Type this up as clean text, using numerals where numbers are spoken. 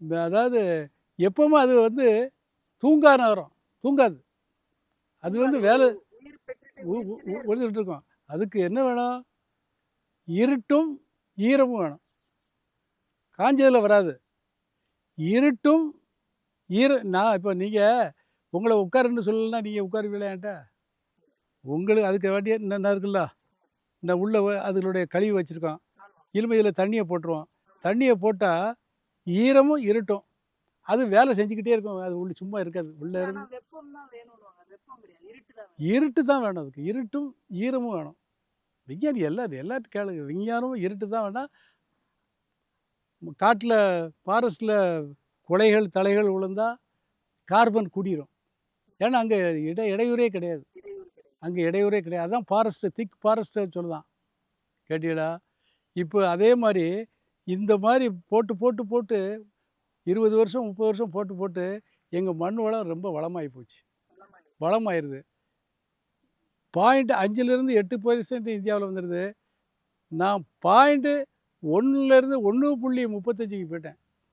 அதாவது எப்பவுமே அது வந்து தூங்கா நகரம். தூங்காது. அது வந்து தூங்காது. ஒரு வேலை உயிர் பெற்றுட்டே உ உ உயிர்த்துட்டே உ இருக்கும். உழுதுட்டு இருக்கும். அதுக்கு என்ன வேணும்? இருட்டும், ஈரமும் வேணும். காஞ்சதுல வராது. இருட்டும், நான் இப்ப நீங்க உங்கள உட்காருன்னு சொல்லலன்னா, நீங்க உட்காருவீங்களா என்ட்ட? உங்களுக்கு அதுக்கு வேண்டிய இன்ன இருக்குல்ல. இந்த உள்ள அதுகளுடைய கழிவு வச்சிருக்கோம். ஆமா, இதில தண்ணிய போட்டுருவோம். ஆமா. தண்ணிய போட்டா, ஈரமும், இருட்டும். அது வேலை செஞ்சுக்கிட்டே இருக்கும். அது உள்ள சும்மா இருக்காது. உள்ள இல்ல ஆனா இருந்து வெப்பம் தான் வேணுன்னுவாங்க. வெப்பம் கிடையாது. இருட்டு தான் வேணும். இருட்டு தான் வேணும் அதுக்கு. இருட்டும், ஈரமும் வேணும். விஞ்ஞானி எல்லாத்தையும் கேளுங்க. விஞ்ஞானமும் இருட்டு தான் வேணும். காட்டுல ஃபாரஸ்ட்ல குலைகள், தழைகள் விழுந்தா கார்பன் கூடிரும். ஏன்னா, அங்க இடையூறே கிடையாது. இடையூறு கிடையாது. அங்க இடையூறே கிடையாது. அதான் ஃபாரஸ்ட் திக் ஃபாரஸ்ட் சொல்லுதான். கேட்டீகளா? இப்ப அதே மாரி, இந்த மாரி போட்டு, போட்டு, போட்டு 20 வருஷம், 30 வருஷம் போட்டு, போட்டு எங்க மண் வளம் ரொம்ப வளமாயி போச்சு. வெள்ளமாயிடும். வளமாயிருது. 0.5லிருந்து 8% இந்தியாவுல வந்துருது. நான் 1.1லிருந்து 1.35க்கு போயிட்டேன்.